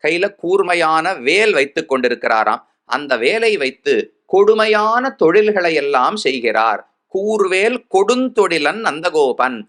கையில கூர்மையான வேல் வைத்துக் கொண்டிருக்கிறாராம். அந்த வேலை வைத்து கொடுமையான தொழில்களை எல்லாம் செய்கிறார். கூர்வேல் கொடுந்தொழிலன் நந்தகோபன்.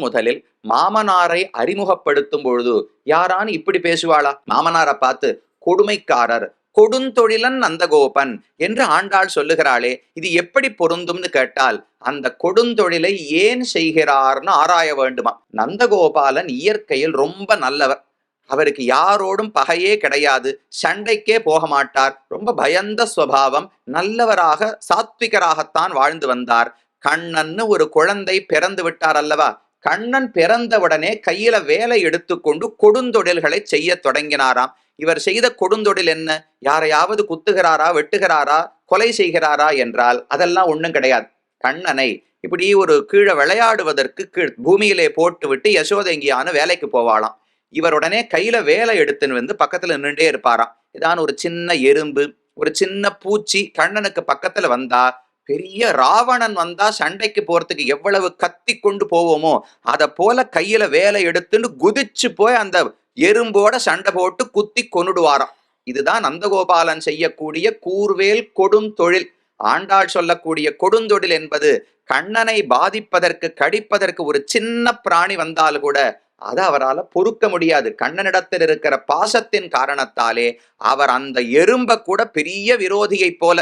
முதலில் மாமனாரை அறிமுகப்படுத்தும் பொழுது யாரான்னு இப்படி பேசுவாளா? மாமனாரை பார்த்து கொடுமைக்காரர், கொடுந்தொழிலன் நந்தகோபன் என்று ஆண்டாள் சொல்லுகிறாளே, இது எப்படி பொருந்தும்னு கேட்டால், அந்த கொடுந்தொழிலை ஏன் செய்கிறார்னு ஆராய வேண்டுமா. நந்தகோபாலன் இயற்கையில் ரொம்ப நல்லவர். அவருக்கு யாரோடும் பகையே கிடையாது, சண்டைக்கே போக மாட்டார், ரொம்ப பயந்த சுவாவம், நல்லவராக சாத்விகராகத்தான் வாழ்ந்து வந்தார். கண்ணன்னு ஒரு குழந்தை பிறந்து விட்டார் அல்லவா, கண்ணன் பிறந்தவுடனே கையில வேலை எடுத்துக்கொண்டு கொடுந்தொழில்களை செய்ய தொடங்கினாராம். இவர் செய்த கொடுந்தொழில் என்ன? யாரையாவது குத்துகிறாரா, வெட்டுகிறாரா, கொலை செய்கிறாரா என்றால் அதெல்லாம் ஒண்ணும் கிடையாது. கண்ணனை இப்படி ஒரு கீழே விளையாடுவதற்கு பூமியிலே போட்டு விட்டு யசோதங்கியான வேலைக்கு போவாளாம். இவருடனே கையில வேலை எடுத்துன்னு வந்து பக்கத்துல நின்றுட்டே இருப்பாராம். இதான் ஒரு சின்ன எறும்பு, ஒரு சின்ன பூச்சி கண்ணனுக்கு பக்கத்துல வந்தா, பெரிய ராவணன் வந்தா சண்டைக்கு போறதுக்கு எவ்வளவு கத்தி கொண்டு போவோமோ அதை போல கையில வேலை எடுத்துன்னு குதிச்சு போய் அந்த எறும்போட சண்டை போட்டு குத்தி கொன்னுடுவாராம். இதுதான் நந்தகோபாலன் செய்யக்கூடிய கூர்வேல் கொடும் தொழில். ஆண்டாள் சொல்லக்கூடிய கொடுந்தொழில் என்பது கண்ணனை பாதிப்பதற்கு, கடிப்பதற்கு ஒரு சின்ன பிராணி வந்தால் கூட அதை அவரால் பொறுக்க முடியாது. கண்ணனிடத்தில் இருக்கிற பாசத்தின் காரணத்தாலே அவர் அந்த எறும்ப கூட பெரிய விரோதியை போல.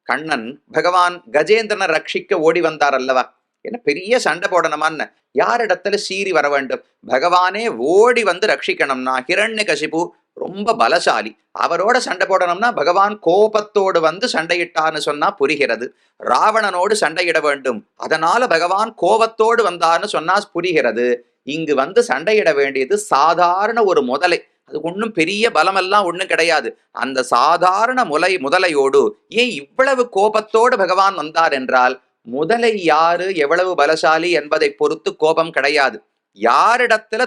கண்ணன் பகவான் கஜேந்திரனை ரட்சிக்க ஓடி வந்தார் அல்லவா, என்ன பெரிய சண்டை போடணுமான்னு யாரிடத்துல சீறி வர வேண்டும்? பகவானே ஓடி வந்து ரட்சிக்கணும்னா ஹிரண்யகசிபு ரொம்ப பலசாலி, அவரோட சண்டை போடணும்னா பகவான் கோபத்தோடு வந்து சண்டையிட்டான்னு சொன்னா புரிகிறது. ராவணனோடு சண்டையிட வேண்டும், அதனால பகவான் கோபத்தோடு வந்தான்னு சொன்னா புரிகிறது. இங்கு வந்து சண்டையிட வேண்டியது சாதாரண ஒரு முதலை, அது ஒன்றும் பெரிய பலமெல்லாம் ஒண்ணும் கிடையாது. அந்த சாதாரண முதலையோடு ஏன் இவ்வளவு கோபத்தோடு பகவான் வந்தார் என்றால், முதலை யாரு எவ்வளவு பலசாலி என்பதை பொறுத்து கோபம் கிடையாது. யாரிடத்துல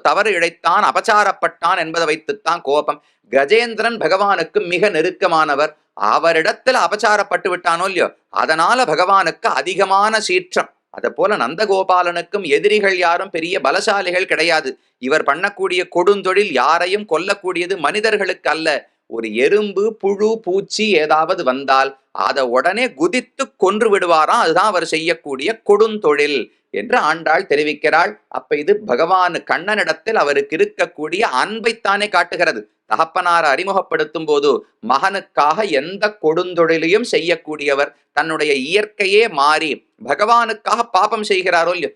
தவறு இழைத்தான், அபச்சாரப்பட்டான் என்பதை வைத்துத்தான் கோபம். கஜேந்திரன் பகவானுக்கு மிக நெருக்கமானவர், அவரிடத்துல அபச்சாரப்பட்டு விட்டானோ இல்லையோ, அதனால பகவானுக்கு அதிகமான சீற்றம். அதை போல நந்தகோபாலனுக்கும் எதிரிகள் யாரும் பெரிய பலசாலிகள் கிடையாது. இவர் பண்ணக்கூடிய கொடுந்தொழில் யாரையும் கொல்லக்கூடியது, மனிதர்களுக்கு அல்ல. ஒரு எறும்பு, புழு, பூச்சி ஏதாவது வந்தால் அதை உடனே குதித்து கொன்று விடுவாராம். அதுதான் அவர் செய்யக்கூடிய கொடுந்தொழில் என்று ஆண்டாள் தெரிவிக்கிறாள். அப்ப இது பகவான் கண்ணனிடத்தில் அவருக்கு இருக்கக்கூடிய அன்பைத்தானே காட்டுகிறது. தகப்பனார் அறிமுகப்படுத்தும் போது மகனுக்காக எந்த கொடுந்தொழிலையும் செய்யக்கூடியவர், தன்னுடைய இயற்கையே மாறி பகவானுக்காக பாபம் செய்கிறாரோ இல்லையோ,